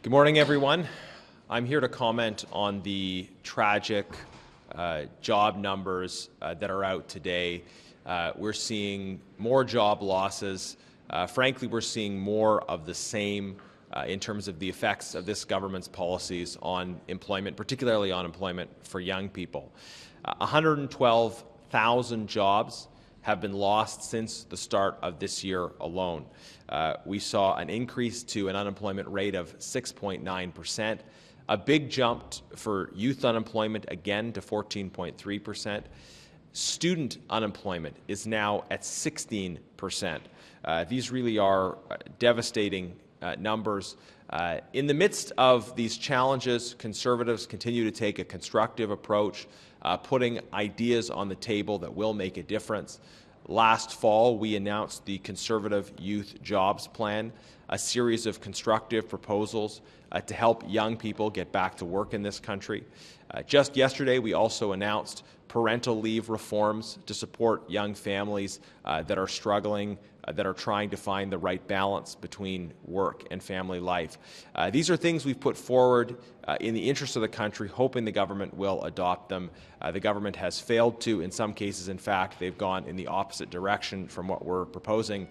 Good morning, everyone. I'm here to comment on the tragic job numbers that are out today. We're seeing more job losses. Frankly, we're seeing more of the same in terms of the effects of this government's policies on employment, particularly on employment for young people. 112,000 jobs have been lost since the start of this year alone. We saw an increase to an unemployment rate of 6.9%, a big jump for youth unemployment again to 14.3%. Student unemployment is now at 16%. These really are devastating numbers. In the midst of these challenges, Conservatives continue to take a constructive approach, putting ideas on the table that will make a difference. Last fall, we announced the Conservative Youth Jobs Plan, a series of constructive proposals to help young people get back to work in this country. Just yesterday, we also announced parental leave reforms to support young families that are struggling, that are trying to find the right balance between work and family life. These are things we've put forward in the interest of the country, hoping the government will adopt them. The government has failed to. In some cases, in fact, they've gone in the opposite direction from what we're proposing.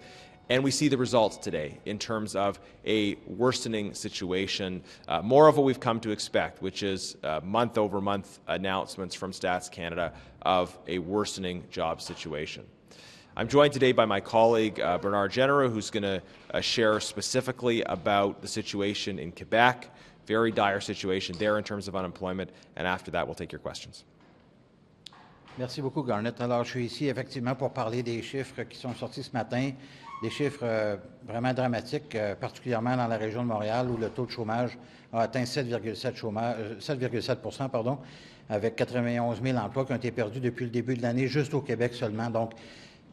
And we see the results today in terms of a worsening situation, more of what we've come to expect, which is month-over-month announcements from Stats Canada of a worsening job situation. I'm joined today by my colleague, Bernard Généreux, who's going to share specifically about the situation in Quebec, very dire situation there in terms of unemployment, and after that, we'll take your questions. Merci beaucoup, Garnett. Alors, je suis ici effectivement pour parler des chiffres qui sont sortis ce matin, des chiffres vraiment dramatiques, particulièrement dans la région de Montréal où le taux de chômage a atteint 7,7 %, avec 91 000 emplois qui ont été perdus depuis le début de l'année, juste au Québec seulement. Donc,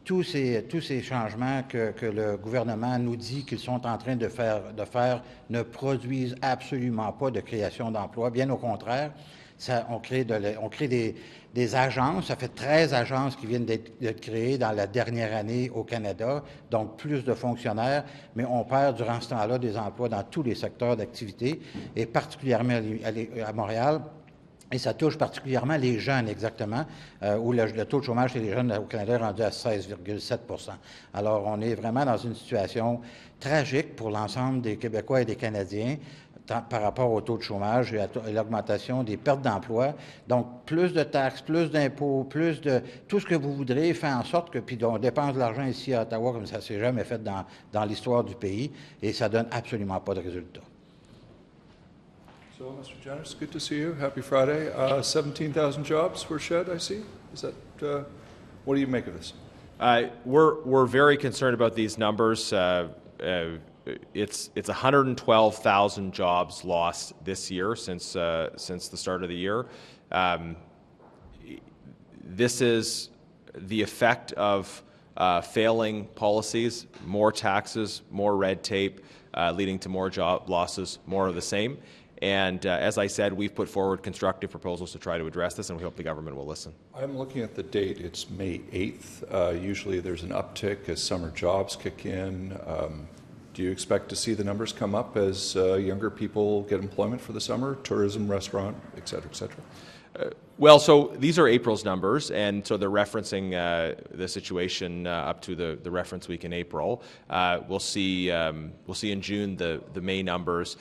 tous ces changements que le gouvernement nous dit qu'ils sont en train de faire ne produisent absolument pas de création d'emplois. Bien au contraire, on crée des agences. Ça fait 13 agences qui viennent d'être créées dans la dernière année au Canada, donc plus de fonctionnaires, mais on perd durant ce temps-là des emplois dans tous les secteurs d'activité, et particulièrement à Montréal. Et ça touche particulièrement les jeunes, exactement, où le taux de chômage chez les jeunes au Canada est rendu à 16,7 %. Alors, on est vraiment dans une situation tragique pour l'ensemble des Québécois et des Canadiens par rapport au taux de chômage et à l'augmentation des pertes d'emploi. Donc, plus de taxes, plus d'impôts, plus de tout ce que vous voudrez fait en sorte que, puis on dépense de l'argent ici à Ottawa comme ça ne s'est jamais fait dans l'histoire du pays, et ça donne absolument pas de résultats. So, Mr. Genuis, good to see you. Happy Friday. 17,000 jobs were shed, I see. Is that, what do you make of this? We're very concerned about these numbers. It's 112,000 jobs lost this year since the start of the year. This is the effect of failing policies, more taxes, more red tape, leading to more job losses, more of the same. And as I said, we've put forward constructive proposals to try to address this, and we hope the government will listen. I'm looking at the date. It's May 8th. Usually there's an uptick as summer jobs kick in. Do you expect to see the numbers come up as younger people get employment for the summer, tourism, restaurant, et cetera, et cetera? Well, so these are April's numbers, and so they're referencing the situation up to the reference week in April. We'll see in June the May numbers.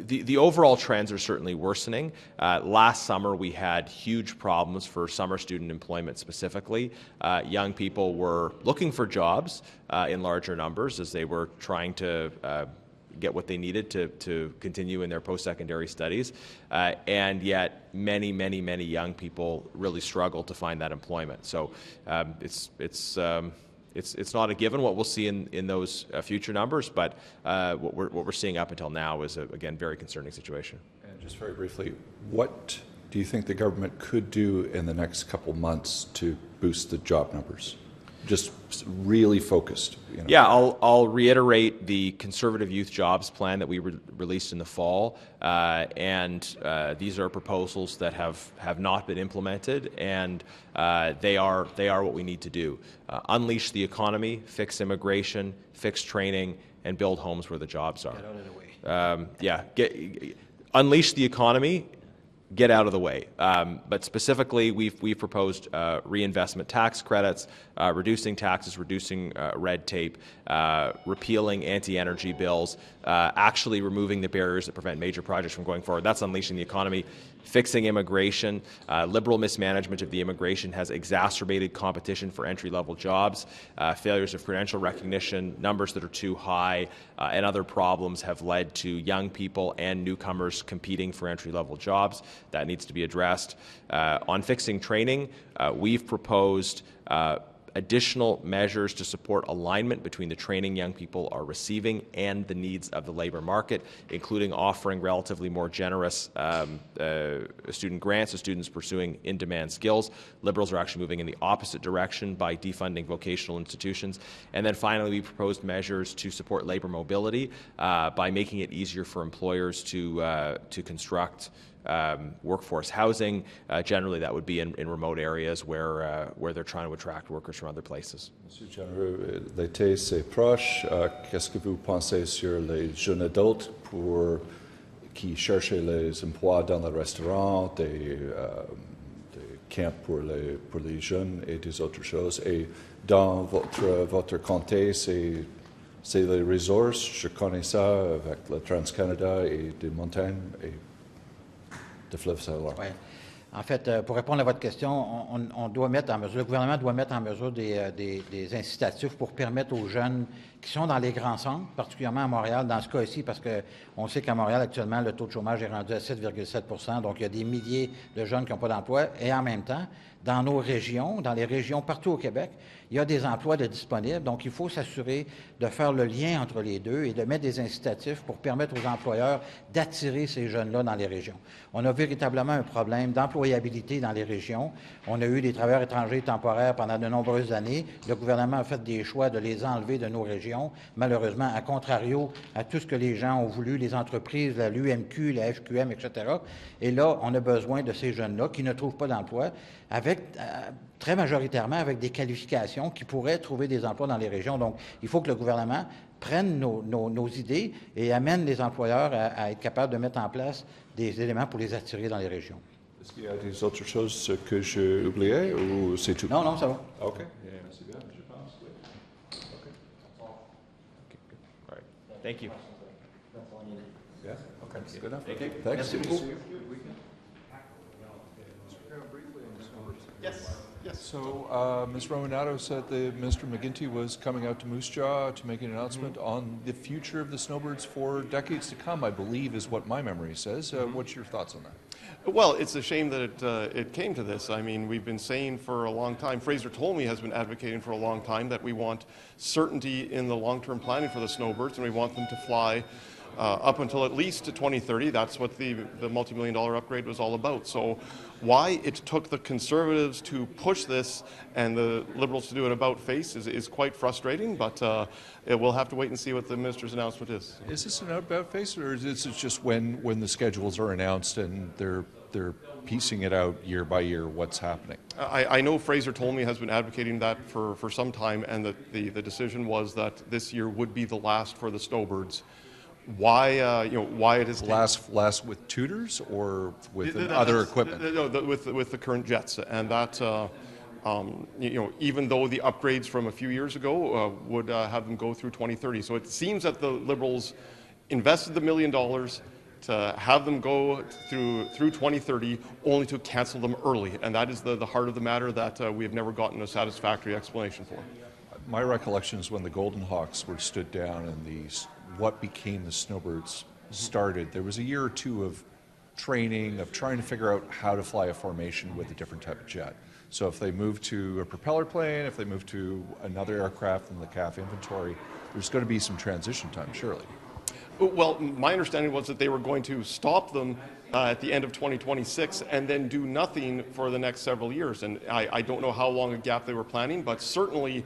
The overall trends are certainly worsening. Last summer, we had huge problems for summer student employment specifically. Young people were looking for jobs in larger numbers as they were trying to get what they needed to continue in their post-secondary studies. And yet, many young people really struggle to find that employment. So it's not a given what we'll see in those future numbers, but what we're seeing up until now is, again, very concerning situation. And just very briefly, what do you think the government could do in the next couple months to boost the job numbers? Just really focused. You know. Yeah, I'll reiterate the Conservative Youth Jobs Plan that we released in the fall, and these are proposals that have not been implemented, and they are what we need to do. Unleash the economy, fix immigration, fix training, and build homes where the jobs are. Get out of the way. Unleash the economy, get out of the way. But specifically, we've proposed reinvestment tax credits, reducing taxes, reducing red tape, repealing anti-energy bills, actually removing the barriers that prevent major projects from going forward. That's unleashing the economy. Fixing immigration. Liberal mismanagement of the immigration has exacerbated competition for entry-level jobs. Failures of credential recognition, numbers that are too high, and other problems have led to young people and newcomers competing for entry-level jobs. That needs to be addressed. On fixing training, we've proposed additional measures to support alignment between the training young people are receiving and the needs of the labour market, including offering relatively more generous student grants to students pursuing in-demand skills. Liberals are actually moving in the opposite direction by defunding vocational institutions. And then finally, we proposed measures to support labour mobility by making it easier for employers to construct workforce housing. Generally, that would be in remote areas where they're trying to attract workers from other places. Monsieur Généreux, l'été c'est proche. Qu'est-ce que vous pensez sur les jeunes adultes qui cherchent les emplois dans le restaurant, des camps pour les jeunes et des autres choses? Et dans votre comté, c'est les ressources. Je connais ça avec le Trans-Canada et des montagnes et de fleuve Saint-Laurent. Ouais. En fait, pour répondre à votre question, on doit mettre en mesure, le gouvernement doit mettre en mesure des incitatifs pour permettre aux jeunes qui sont dans les grands centres, particulièrement à Montréal, dans ce cas-ci, parce qu'on sait qu'à Montréal, actuellement, le taux de chômage est rendu à 7,7 %, donc il y a des milliers de jeunes qui n'ont pas d'emploi, et en même temps, dans nos régions, dans les régions partout au Québec, il y a des emplois de disponibles, donc il faut s'assurer de faire le lien entre les deux et de mettre des incitatifs pour permettre aux employeurs d'attirer ces jeunes-là dans les régions. On a véritablement un problème d'employabilité dans les régions. On a eu des travailleurs étrangers temporaires pendant de nombreuses années. Le gouvernement a fait des choix de les enlever de nos régions, malheureusement, à contrario à tout ce que les gens ont voulu, les entreprises, l'UMQ, la FQM, etc. Et là, on a besoin de ces jeunes-là qui ne trouvent pas d'emploi, très majoritairement avec des qualifications qui pourraient trouver des emplois dans les régions. Donc, il faut que le gouvernement prenne nos idées et amène les employeurs à être capables de mettre en place des éléments pour les attirer dans les régions. Est-ce qu'il y a des autres choses que j'ai oubliées ou c'est tout? Non, ça va. OK. Merci bien, je pense. Oui. OK. All right. Thank you. Yeah. Okay. That's good enough. Thank you. Thanks. Yes. So, Ms. Romanato said that Mr. McGuinty was coming out to Moose Jaw to make an announcement on the future of the Snowbirds for decades to come, I believe is what my memory says. What's your thoughts on that? Well, it's a shame that it came to this. I mean, we've been saying for a long time, Fraser Tolmie has been advocating for a long time that we want certainty in the long-term planning for the Snowbirds, and we want them to fly up until at least 2030. That's what the multi-million-dollar upgrade was all about. So why it took the Conservatives to push this and the Liberals to do an about-face is quite frustrating, but we'll have to wait and see what the minister's announcement is. Is this an about-face, or is this just when the schedules are announced and they're piecing it out year by year what's happening? I know Fraser Tolmie has been advocating that for some time, and that the decision was that this year would be the last for the Snowbirds. Why it is last with tutors or with other equipment? No, with the current jets, and that even though the upgrades from a few years ago would have them go through 2030. So it seems that the Liberals invested the $1 million to have them go through 2030, only to cancel them early, and that is the heart of the matter that we have never gotten a satisfactory explanation for. My recollection is when the Golden Hawks were stood down and what became the Snowbirds started, there was a year or two of training, of trying to figure out how to fly a formation with a different type of jet. So if they move to a propeller plane, if they move to another aircraft in the CAF inventory, there's going to be some transition time, surely. Well, my understanding was that they were going to stop them at the end of 2026 and then do nothing for the next several years. And I don't know how long a gap they were planning, but certainly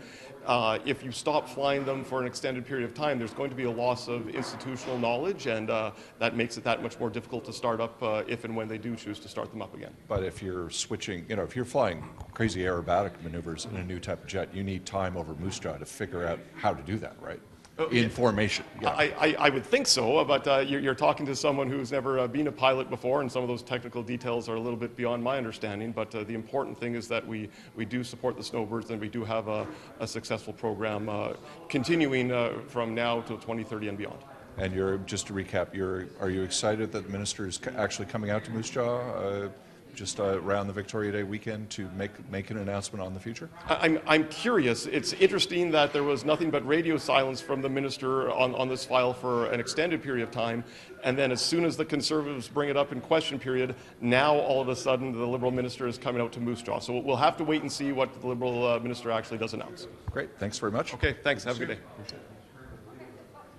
if you stop flying them for an extended period of time, there's going to be a loss of institutional knowledge, and that makes it that much more difficult to start up if and when they do choose to start them up again. But if you're switching, if you're flying crazy aerobatic maneuvers in a new type of jet, you need time over Moose Jaw to figure out how to do that, right? in formation. Yeah. I would think so, but you're talking to someone who's never been a pilot before, and some of those technical details are a little bit beyond my understanding. But the important thing is that we do support the Snowbirds, and we do have a successful program continuing from now till 2030 and beyond. And just to recap, are you excited that the minister is actually coming out to Moose Jaw just around the Victoria Day weekend to make an announcement on the future? I'm curious. It's interesting that there was nothing but radio silence from the minister on this file for an extended period of time, and then as soon as the Conservatives bring it up in question period, now all of a sudden the Liberal minister is coming out to Moose Jaw. So we'll have to wait and see what the Liberal minister actually does announce. Great. Thanks very much. Okay, thanks. Have a good day.